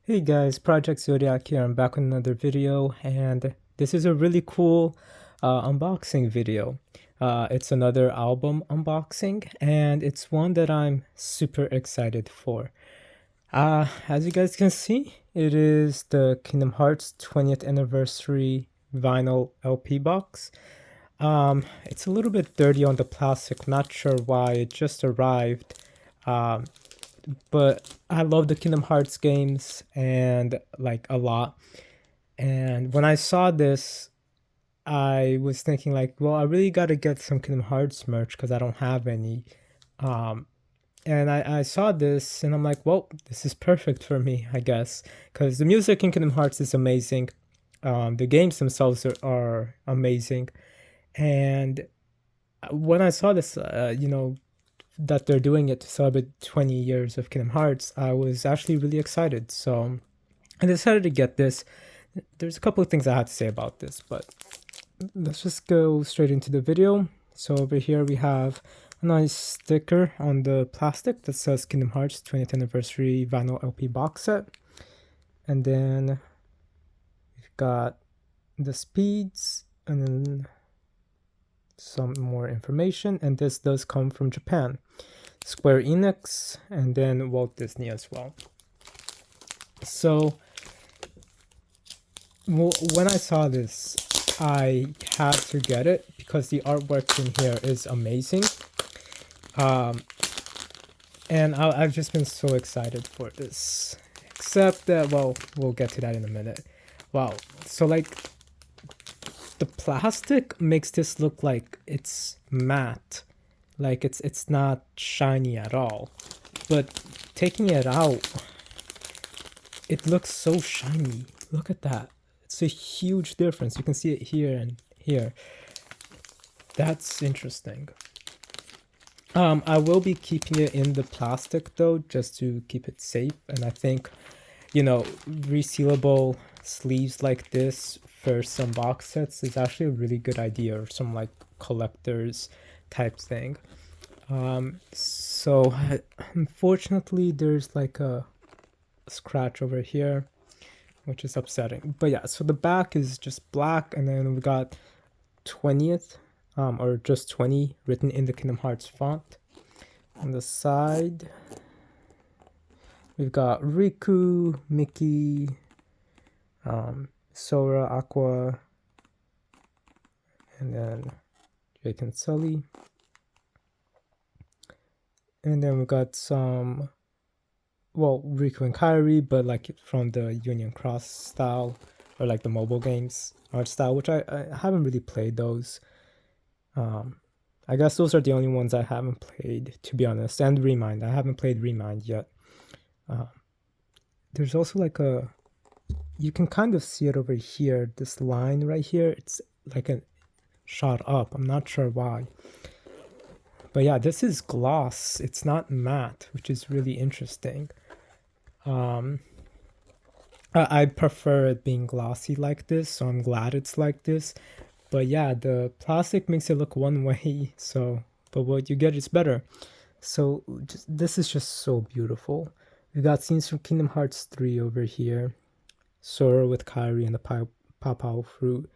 Hey guys, project-zodiac here. I'm back with another video, and this is a really cool unboxing video. It's another album unboxing, and it's one that I'm super excited for. As you guys can see, it is the Kingdom Hearts 20th anniversary vinyl LP box. It's a little bit dirty on the plastic, not sure why, it just arrived. Um, but I love the Kingdom Hearts games and like a lot. And when I saw this, I was thinking like, well, I really got to get some Kingdom Hearts merch because I don't have any. Um, and I saw this and I'm like, well, this is perfect for me, I guess, because the music in Kingdom Hearts is amazing. The games themselves are amazing. And when I saw this, that they're doing it to celebrate 20 years of Kingdom Hearts, I was actually really excited. So I decided to get this. There's a couple of things I had to say about this, but let's just go straight into the video. So over here we have a nice sticker on the plastic that says Kingdom Hearts 20th Anniversary Vinyl LP Box Set. And then we've got the speeds and then some more information. And this does come from Japan. Square Enix, and then Walt Disney as well. So when I saw this, I had to get it because the artwork in here is amazing. And I've just been so excited for this. Except that, well, we'll get to that in a minute. Wow, so like the plastic makes this look like it's matte. Like it's not shiny at all. But taking it out, it looks so shiny. Look at that. It's a huge difference. You can see it here and here. That's interesting. I will be keeping it in the plastic though, just to keep it safe. And I think, resealable sleeves like this for some box sets is actually a really good idea, or some like collector's type thing. So unfortunately there's like a scratch over here, which is upsetting. But yeah, so the back is just black, and then we got 20th, or just 20 written in the Kingdom Hearts font. On the side, we've got Riku, Mickey, Sora, Aqua, and then Jake and Sully. And then we got some, well, Riku and Kairi, but like from the Union Cross style, or like the mobile games art style, which I haven't really played those. I guess those are the only ones I haven't played, to be honest. And Remind, I haven't played Remind yet. There's also like you can kind of see it over here, this line right here. It's like a shot up. I'm not sure why. But yeah, this is gloss. It's not matte, which is really interesting. I prefer it being glossy like this, so I'm glad it's like this. But yeah, the plastic makes it look one way, but what you get is better. So this is just so beautiful. We got scenes from Kingdom Hearts 3 over here. Sora with Kairi and the Papao fruit.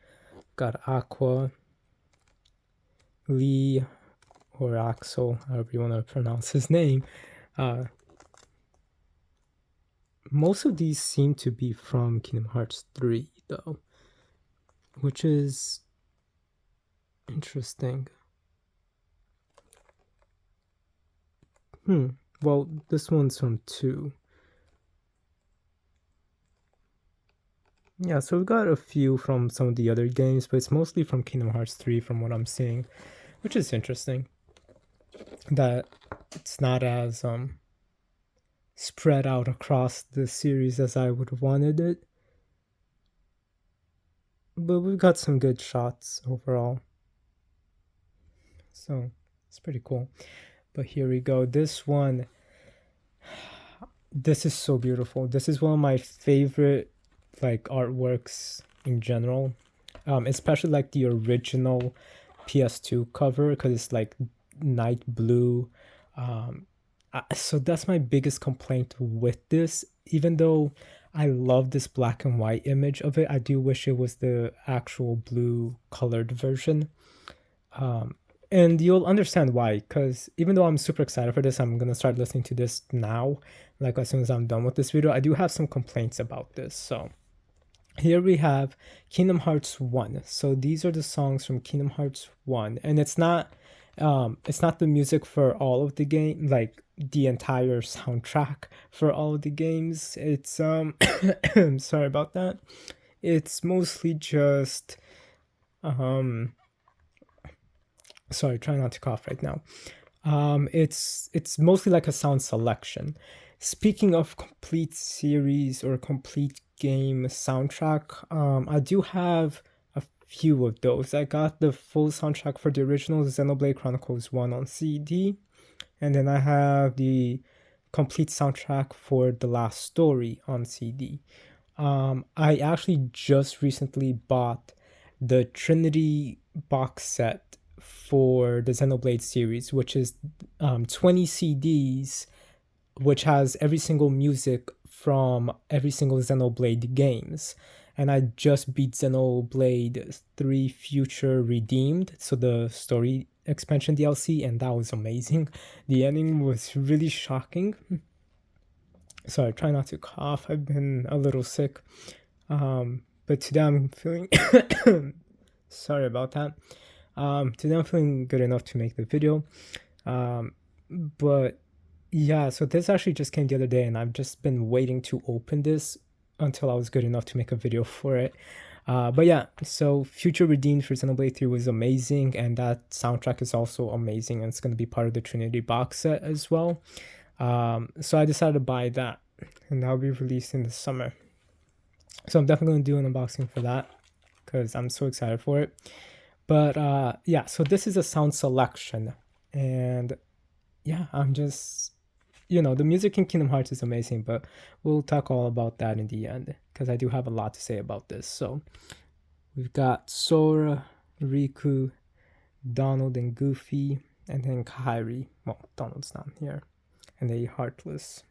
Got Aqua, Lee, or Axel, however you want to pronounce his name. Most of these seem to be from Kingdom Hearts 3 though, which is interesting. Well, this one's from 2. Yeah, so we've got a few from some of the other games, but it's mostly from Kingdom Hearts 3 from what I'm seeing, which is interesting. That it's not as spread out across the series as I would have wanted it. But we've got some good shots overall. So it's pretty cool. But here we go. This one, this is so beautiful. This is one of my favorite like artworks in general. Especially like the original PS2 cover, because it's like night blue. So that's my biggest complaint with this, even though I love this black and white image of it. I do wish it was the actual blue colored version. Um, and you'll understand why, because even though I'm super excited for this, I'm gonna start listening to this now, like as soon as I'm done with this video. I do have some complaints about this. So here we have Kingdom Hearts 1. So these are the songs from Kingdom Hearts 1, and it's not the music for all of the game, like the entire soundtrack for all of the games. It's sorry about that. It's mostly just um sorry, try not to cough right now. It's mostly like a sound selection. Speaking of complete series or complete game soundtrack, I do have a few of those. I got the full soundtrack for the original Xenoblade Chronicles 1 on CD, and then I have the complete soundtrack for The Last Story on CD. I actually just recently bought the Trinity box set for the Xenoblade series, which is 20 CDs, which has every single music from every single Xenoblade games. And I just beat Xenoblade 3 Future Redeemed, so the story expansion DLC, and that was amazing. The ending was really shocking. Sorry, try not to cough. I've been a little sick. But today I'm feeling sorry about that. Today I'm feeling good enough to make the video. But yeah, so this actually just came the other day, and I've just been waiting to open this until I was good enough to make a video for it. But yeah, so Future Redeemed for Xenoblade 3 was amazing, and that soundtrack is also amazing, and it's going to be part of the Trinity box set as well. So I decided to buy that, and that'll be released in the summer. So I'm definitely going to do an unboxing for that because I'm so excited for it. But yeah, so this is a sound selection, and yeah, I'm just, the music in Kingdom Hearts is amazing, but we'll talk all about that in the end because I do have a lot to say about this. So we've got Sora, Riku, Donald, and Goofy, and then Kairi. Well, Donald's not here, and then Heartless.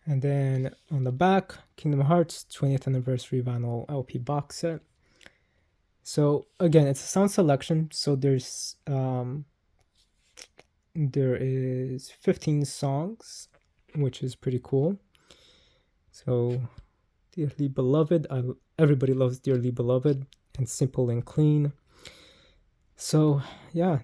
And then on the back, Kingdom Hearts 20th Anniversary Vinyl LP box set. So again, it's a sound selection. So there is 15 songs, which is pretty cool. So Dearly Beloved, everybody loves Dearly Beloved, and Simple and Clean. So yeah,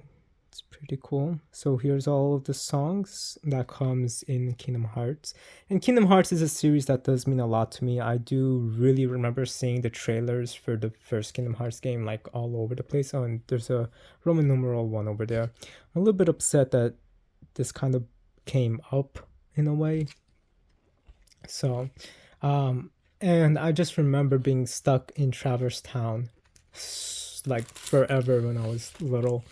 it's pretty cool. So here's all of the songs that comes in Kingdom Hearts. And Kingdom Hearts is a series that does mean a lot to me. I do really remember seeing the trailers for the first Kingdom Hearts game like all over the place. Oh, and there's a Roman numeral 1 over there. I'm a little bit upset that this kind of came up in a way. So, and I just remember being stuck in Traverse Town like forever when I was little.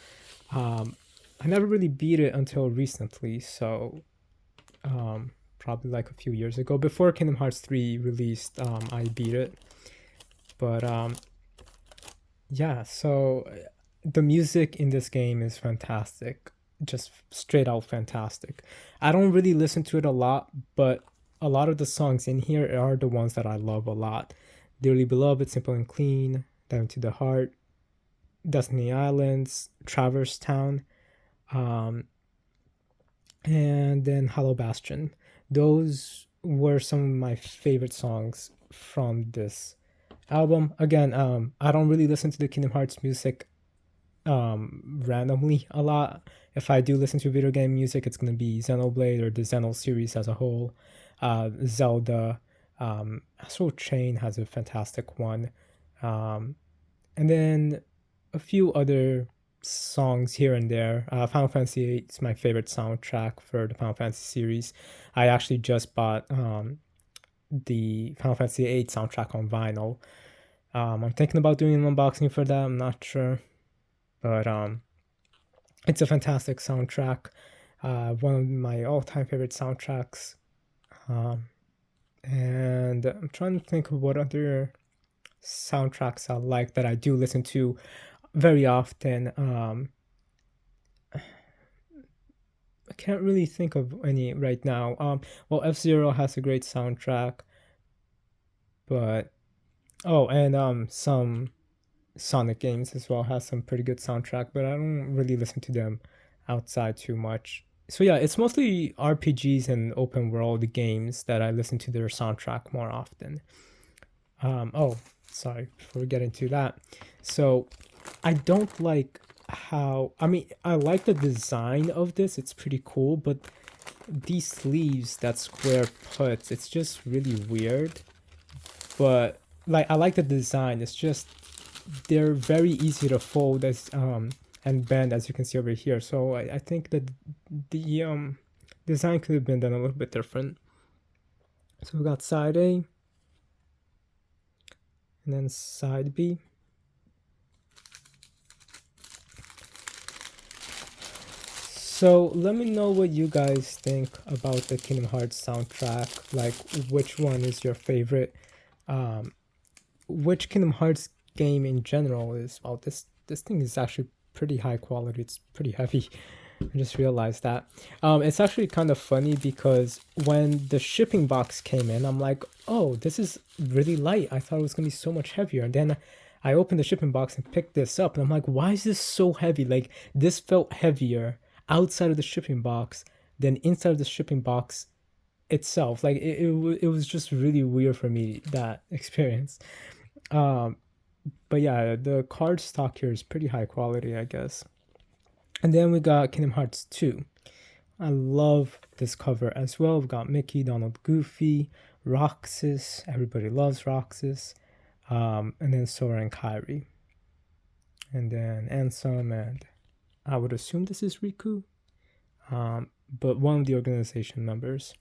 I never really beat it until recently, so probably like a few years ago. Before Kingdom Hearts 3 released, I beat it. But yeah, so the music in this game is fantastic. Just straight out fantastic. I don't really listen to it a lot, but a lot of the songs in here are the ones that I love a lot. Dearly Beloved, Simple and Clean, Down to the Heart, Destiny Islands, Traverse Town, and then Hollow Bastion. Those were some of my favorite songs from this album. Again, I don't really listen to the Kingdom Hearts music randomly a lot. If I do listen to video game music, it's going to be Xenoblade or the Xeno series as a whole. Zelda, Astral Chain has a fantastic one, and then a few other songs here and there. Final Fantasy VIII is my favorite soundtrack for the Final Fantasy series. I actually just bought the Final Fantasy VIII soundtrack on vinyl. I'm thinking about doing an unboxing for that. I'm not sure, but it's a fantastic soundtrack. One of my all-time favorite soundtracks. And I'm trying to think of what other soundtracks I like that I do listen to very often. I can't really think of any right now. Well, F-Zero has a great soundtrack, but oh, and some Sonic games as well has some pretty good soundtrack, but I don't really listen to them outside too much. So yeah, it's mostly RPGs and open world games that I listen to their soundtrack more often. Oh, sorry, before we get into that. So I don't like how, I mean, I like the design of this, it's pretty cool, but these sleeves that Square puts, it's just really weird. But like, I like the design, it's just they're very easy to fold as and bend, as you can see over here. So I think that the design could have been done a little bit different. So we got side A and then side B. So let me know what you guys think about the Kingdom Hearts soundtrack. Like, which one is your favorite? Which Kingdom Hearts game in general is, well, this thing is actually pretty high quality. It's pretty heavy. I just realized that. It's actually kind of funny because when the shipping box came in, I'm like, oh, this is really light. I thought it was gonna be so much heavier. And then I opened the shipping box and picked this up, and I'm like, why is this so heavy? Like, this felt heavier outside of the shipping box than inside of the shipping box itself. Like, it was just really weird for me, that experience. Um, but yeah, the card stock here is pretty high quality, I guess. And then we got Kingdom Hearts 2. I love this cover as well. We've got Mickey, Donald, Goofy, Roxas. Everybody loves Roxas. And then Sora and Kairi. And then Ansem, and I would assume this is Riku. But one of the organization members.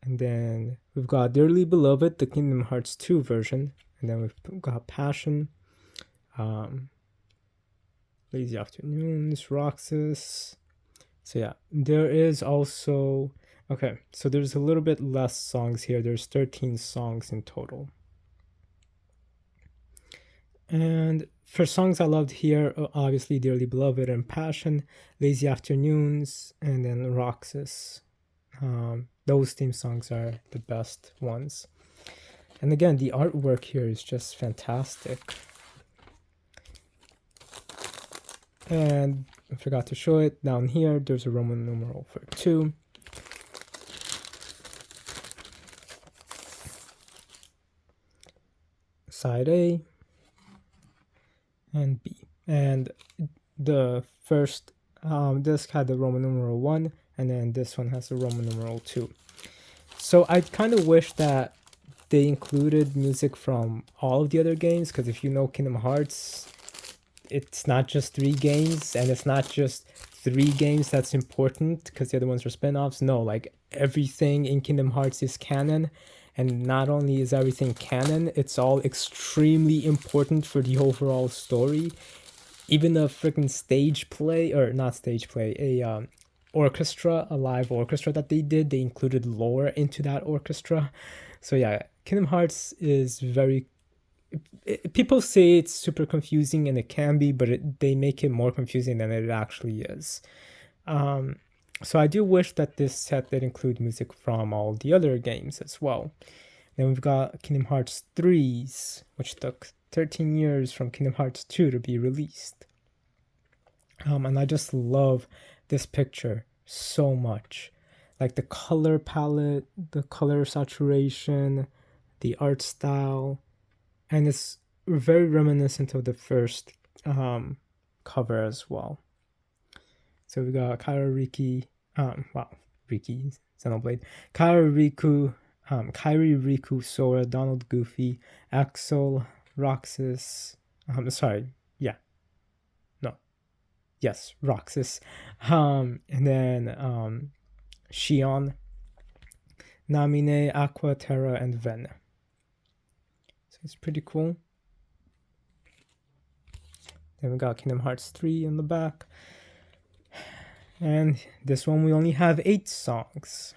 And then we've got Dearly Beloved, the Kingdom Hearts 2 version. And then we've got Passion, Lazy Afternoons, Roxas. So yeah, there is also, okay, so there's a little bit less songs here. There's 13 songs in total. And for songs I loved here, obviously Dearly Beloved and Passion, Lazy Afternoons, and then Roxas. Those theme songs are the best ones. And again, the artwork here is just fantastic. And I forgot to show it down here. There's a Roman numeral for 2. Side A and B. And the first disc had the Roman numeral 1, and then this one has the Roman numeral 2. So I kind of wish that they included music from all of the other games, because if you know Kingdom Hearts, it's not just 3 games, and it's not just 3 games that's important because the other ones are spin-offs. No, like, everything in Kingdom Hearts is canon, and not only is everything canon, it's all extremely important for the overall story. Even a freaking stage play, or not stage play, a orchestra, a live orchestra that they did, they included lore into that orchestra. So yeah, Kingdom Hearts is very, people say it's super confusing, and it can be, but they make it more confusing than it actually is. So I do wish that this set did include music from all the other games as well. Then we've got Kingdom Hearts 3s, which took 13 years from Kingdom Hearts 2 to be released. And I just love this picture so much. Like, the color palette, the color saturation, the art style, and it's very reminiscent of the first cover as well. So we got Riki, Xenoblade, Riku, Kairi, Riku, Sora, Donald, Goofy, Axel, Roxas, Roxas, and then Shion, Namine, Aqua, Terra, and Ven. So it's pretty cool. Then we got Kingdom Hearts 3 in the back. And this one we only have 8 songs.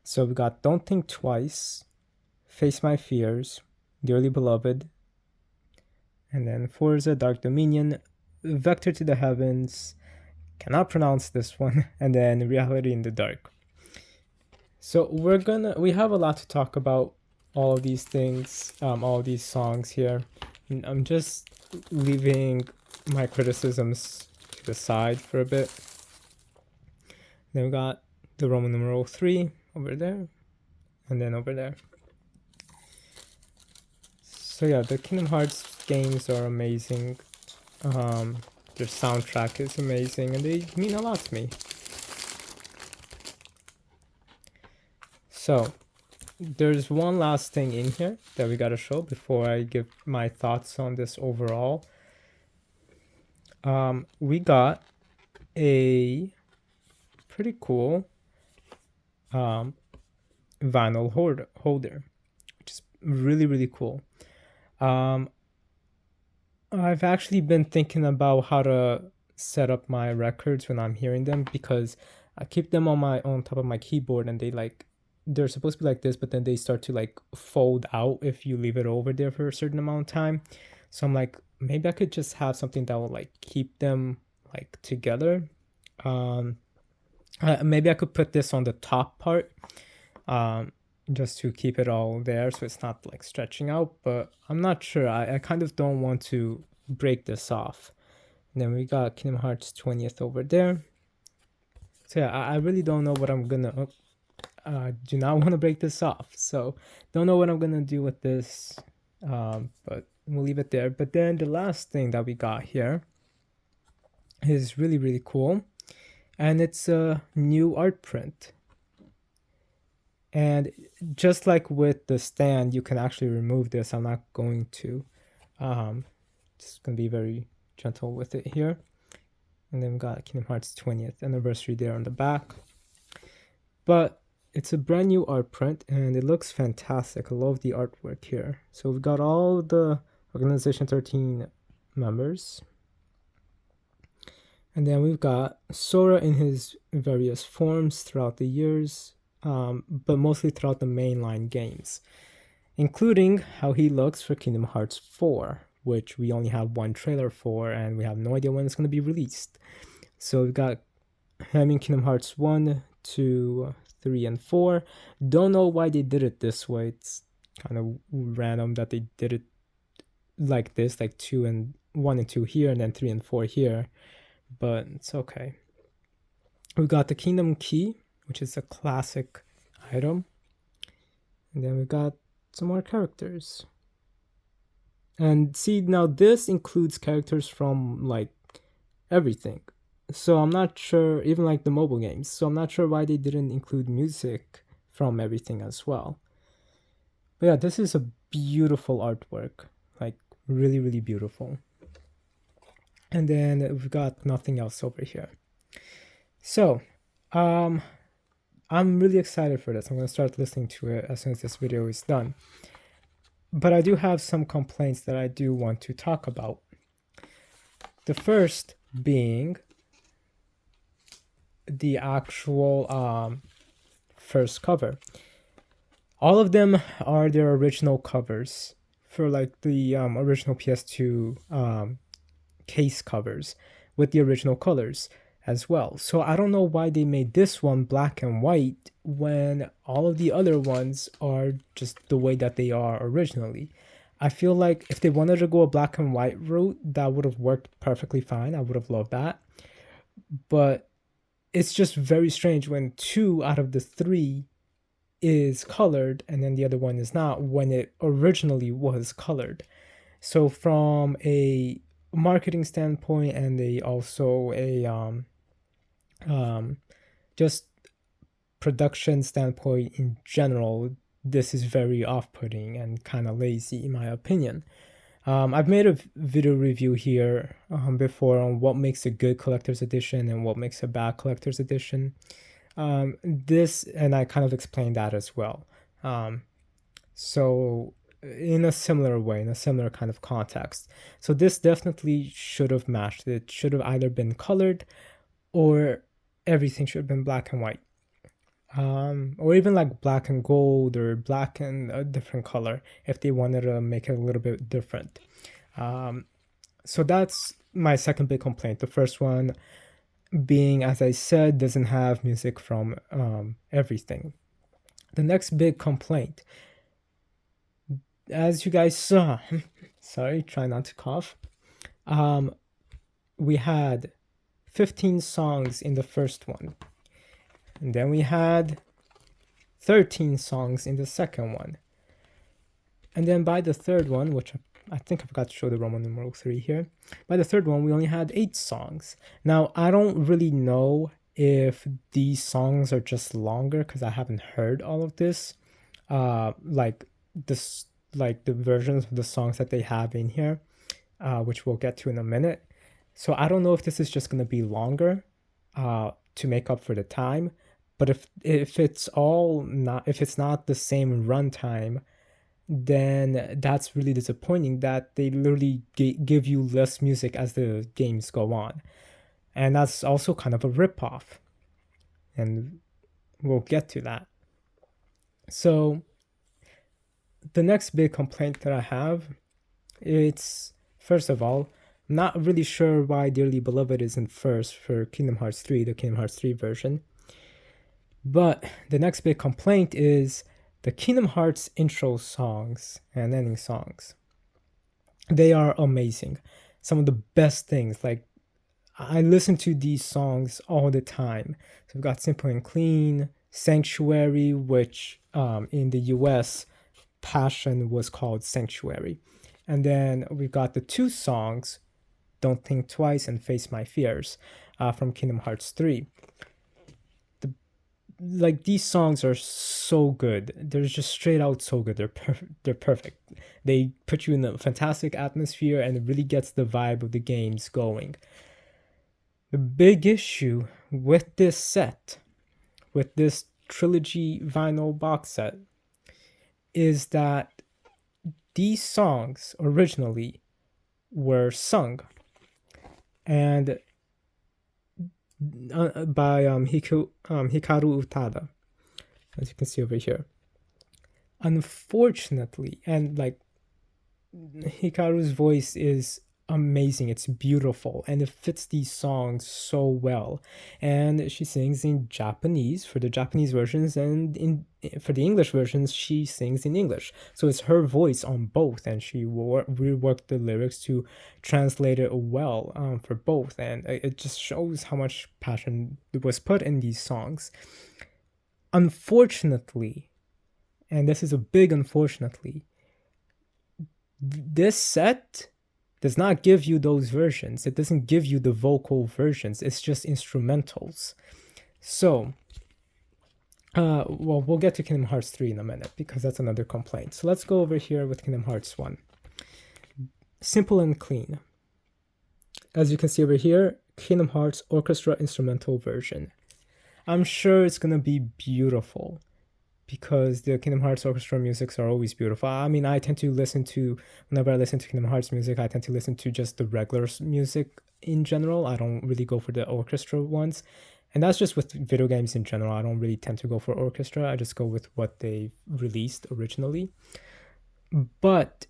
So we got Don't Think Twice, Face My Fears, Dearly Beloved, and then Forza, Dark Dominion, Vector to the Heavens, cannot pronounce this one, and then Reality in the Dark. So we have a lot to talk about, all of these things, all of these songs here. And I'm just leaving my criticisms to the side for a bit. Then we got the Roman numeral 3 over there, and then over there. So yeah, the Kingdom Hearts games are amazing. Their soundtrack is amazing, and they mean a lot to me. So there's one last thing in here that we gotta show before I give my thoughts on this overall. We got a pretty cool vinyl holder, which is really cool. I've actually been thinking about how to set up my records when I'm hearing them, because I keep them on top of my keyboard, and they're supposed to be like this, but then they start to like fold out if you leave it over there for a certain amount of time. So I'm like, maybe I could just have something that will like keep them like together. Maybe I could put this on the top part, just to keep it all there so it's not like stretching out, but I'm not sure. I kind of don't want to break this off. And then we got Kingdom Hearts 20th over there. So yeah, I really don't know what I'm gonna do not want to break this off, so don't know what I'm gonna do with this, but we'll leave it there. But then the last thing that we got here is really cool, and it's a new art print. And just like with the stand, you can actually remove this. I'm not going to. Just gonna be very gentle with it here. And then we got Kingdom Hearts 20th anniversary there on the back. But it's a brand new art print, and it looks fantastic. I love the artwork here. So we've got all the Organization 13 members. And then we've got Sora in his various forms throughout the years, but mostly throughout the mainline games, including how he looks for Kingdom Hearts 4, which we only have one trailer for, and we have no idea when it's going to be released. So we've got him in Kingdom Hearts 1, 2, 3, and 4. Don't know why they did it this way. It's kind of random that they did it like this, like 1 and 2 here, and then 3 and 4 here, but it's okay. We got the Kingdom Key, which is a classic item. And then we got some more characters. And see, now this includes characters from like everything. So I'm not sure, even like the mobile games. So I'm not sure why they didn't include music from everything as well. But yeah, this is a beautiful artwork. Like really beautiful. And then we've got nothing else over here. So, I'm really excited for this. I'm going to start listening to it as soon as this video is done. But I do have some complaints that I do want to talk about. The first being the actual first cover. All of them are their original covers for like the original PS2 case covers with the original colors as well. So I don't know why they made this one black and white when all of the other ones are just the way that they are originally. I feel like if they wanted to go a black and white route, that would have worked perfectly fine. I would have loved that. But it's just very strange when 2 out of the 3 is colored and then the other one is not, when it originally was colored. So from a marketing standpoint and also a just production standpoint in general, this is very off-putting and kind of lazy in my opinion. I've made a video review here before on what makes a good collector's edition and what makes a bad collector's edition. And I kind of explained that as well. So in a similar way, in a similar kind of context. So this definitely should have matched. It should have either been colored or everything should have been black and white. Or even like black and gold or black and a different color if they wanted to make it a little bit different. So that's my second big complaint. The first one, being, as I said, doesn't have music from everything. The next big complaint, as you guys saw, sorry, try not to cough. We had 15 songs in the first one, and then we had 13 songs in the second one. And then by the third one, which I think I forgot to show the Roman numeral 3 here. By the third one, we only had 8 songs. Now, I don't really know if these songs are just longer because I haven't heard all of this. Like the versions of the songs that they have in here, which we'll get to in a minute. So I don't know if this is just gonna be longer to make up for the time. But if it's not the same runtime, then that's really disappointing that they literally give you less music as the games go on. And that's also kind of a ripoff. And we'll get to that. So the next big complaint that I have, it's, first of all, I'm not really sure why Dearly Beloved isn't first for Kingdom Hearts 3, the Kingdom Hearts 3 version. But the next big complaint is the Kingdom Hearts intro songs and ending songs. They are amazing. Some of the best things. Like, I listen to these songs all the time. So we've got Simple and Clean, Sanctuary, which in the US, Passion was called Sanctuary. And then we've got the 2 songs, Don't Think Twice and Face My Fears, from Kingdom Hearts 3. Like, these songs are so good. They're just straight out so good. They're perfect. They put you in a fantastic atmosphere, and it really gets the vibe of the games going. The big issue with this set, with this trilogy vinyl box set, is that these songs originally were sung and by Hikaru Utada, as you can see over here. Unfortunately, and like, Hikaru's voice is amazing, it's beautiful, and it fits these songs so well. And she sings in Japanese for the Japanese versions, and for the English versions she sings in English, so it's her voice on both, and she reworked the lyrics to translate it well for both, and it just shows how much passion was put in these songs. Unfortunately, and this is a big unfortunately, this set does not give you those versions. It doesn't give you the vocal versions. It's just instrumentals. So, well, we'll get to Kingdom Hearts 3 in a minute because that's another complaint. So let's go over here with Kingdom Hearts 1. Simple and Clean. As you can see over here, Kingdom Hearts Orchestra Instrumental version. I'm sure it's gonna be beautiful, because the Kingdom Hearts orchestra musics are always beautiful. I mean, whenever I listen to Kingdom Hearts music, I tend to listen to just the regular music in general. I don't really go for the orchestra ones. And that's just with video games in general. I don't really tend to go for orchestra. I just go with what they released originally. But,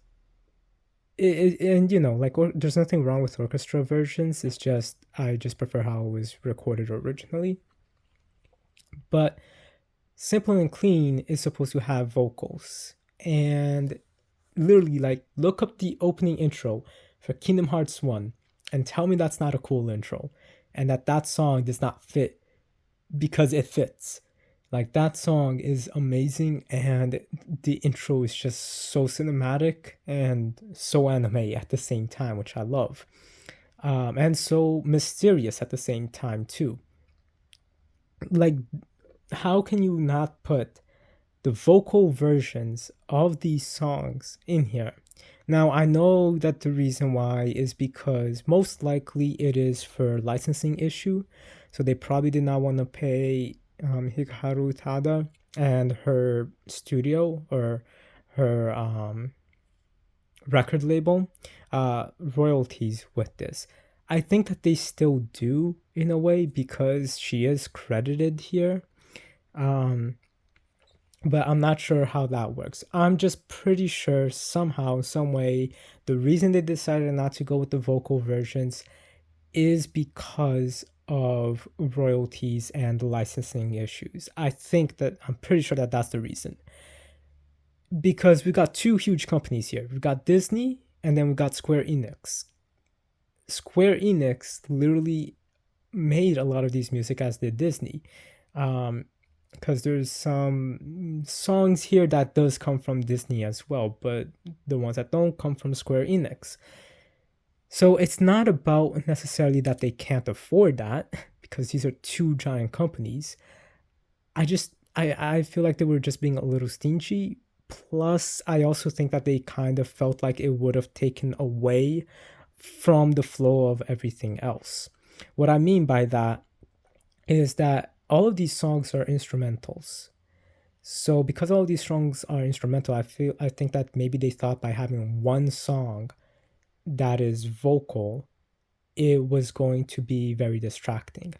there's nothing wrong with orchestra versions. It's just, I just prefer how it was recorded originally. But Simple and Clean is supposed to have vocals, and literally, like, look up the opening intro for Kingdom Hearts 1 and tell me that's not a cool intro, and that song does not fit, because it fits. Like, that song is amazing, and the intro is just so cinematic and so anime at the same time, which I love, and so mysterious at the same time too. Like, how can you not put the vocal versions of these songs in here? Now, I know that the reason why is because most likely it is for licensing issue. So they probably did not want to pay Hikaru Tada and her studio or her record label royalties with this. I think that they still do in a way because she is credited here. But I'm not sure how that works. I'm just pretty sure somehow, some way, the reason they decided not to go with the vocal versions is because of royalties and licensing issues. I'm pretty sure that that's the reason. Because we got two huge companies here. We've got Disney and then we got Square Enix. Square Enix literally made a lot of these music, as did Disney. Because there's some songs here that does come from Disney as well, but the ones that don't come from Square Enix. So it's not about necessarily that they can't afford that, because these are two giant companies. I feel like they were just being a little stingy. Plus, I also think that they kind of felt like it would have taken away from the flow of everything else. What I mean by that is that all of these songs are instrumentals. So because all of these songs are instrumental, I think that maybe they thought by having one song that is vocal, it was going to be very distracting.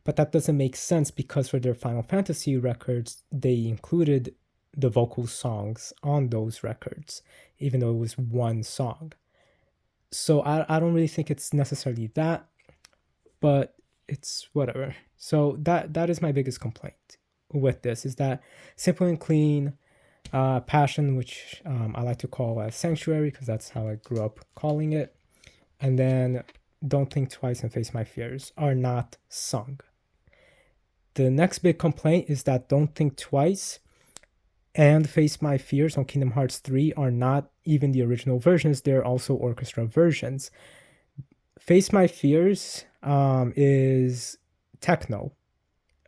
But that doesn't make sense, because for their Final Fantasy records, they included the vocal songs on those records, even though it was one song. So I don't really think it's necessarily that, but it's whatever. So that is my biggest complaint with this, is that Simple and Clean, Passion, which I like to call Sanctuary, because that's how I grew up calling it, and then Don't Think Twice and Face My Fears are not sung. The next big complaint is that Don't Think Twice and Face My Fears on Kingdom Hearts 3 are not even the original versions, they're also orchestra versions. Face My Fears is techno.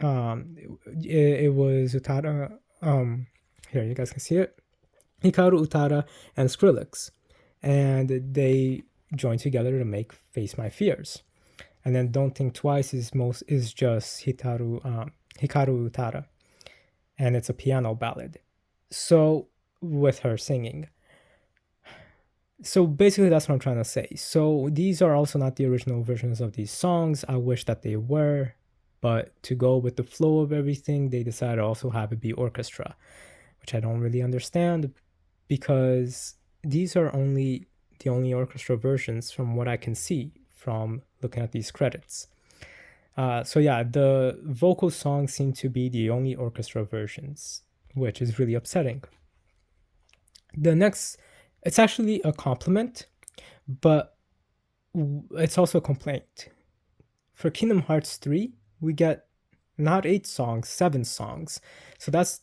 It was Utada, here you guys can see it, Hikaru Utada and Skrillex, and they joined together to make Face My Fears. And then Don't Think Twice is just Hikaru Utada, and it's a piano ballad. So with her singing. So basically that's what I'm trying to say. So these are also not the original versions of these songs. I wish that they were, but to go with the flow of everything, they decided to also have it be orchestra, which I don't really understand, because these are the only orchestra versions from what I can see from looking at these credits. So yeah, the vocal songs seem to be the only orchestra versions, which is really upsetting. The next, it's actually a compliment, but it's also a complaint. For Kingdom Hearts 3, we get not 8 songs, 7 songs. So that's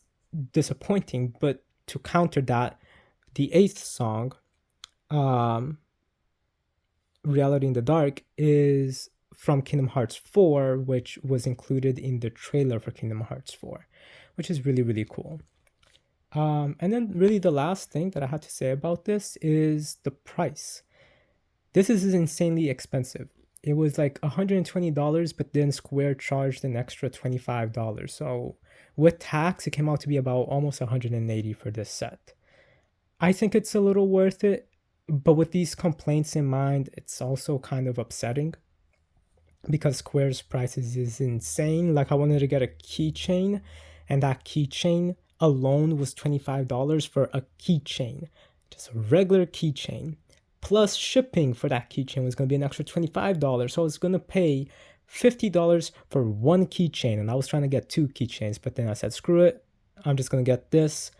disappointing, but to counter that, the 8th song, Reality in the Dark, is from Kingdom Hearts 4, which was included in the trailer for Kingdom Hearts 4, which is really, really cool. And then really the last thing that I had to say about this is the price. This is insanely expensive. It was like $120, but then Square charged an extra $25. So with tax, it came out to be about almost $180 for this set. I think it's a little worth it, but with these complaints in mind, it's also kind of upsetting, because Square's prices is insane. Like, I wanted to get a keychain, and that keychain alone was $25 for a keychain, just a regular keychain. Plus shipping for that keychain was going to be an extra $25. So I was going to pay $50 for one keychain, and I was trying to get 2 keychains, but then I said, screw it, I'm just going to get this,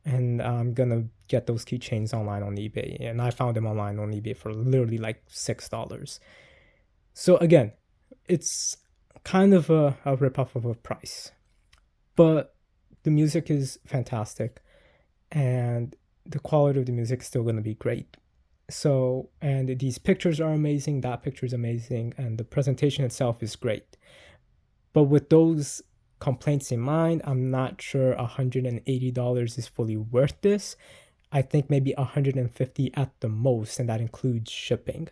and I'm going to get those keychains online on eBay. And I found them online on eBay for literally like $6. So again, it's kind of a ripoff of a price, but the music is fantastic, and the quality of the music is still going to be great. So, and these pictures are amazing, that picture is amazing, and the presentation itself is great. But with those complaints in mind, I'm not sure $180 is fully worth this. I think maybe $150 at the most, and that includes shipping.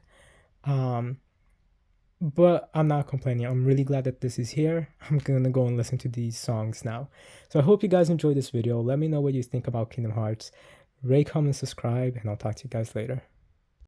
But I'm not complaining. I'm really glad that this is here. I'm gonna go and listen to these songs now. So I hope you guys enjoyed this video. Let me know what you think about Kingdom Hearts. Rate, comment, subscribe, and I'll talk to you guys later.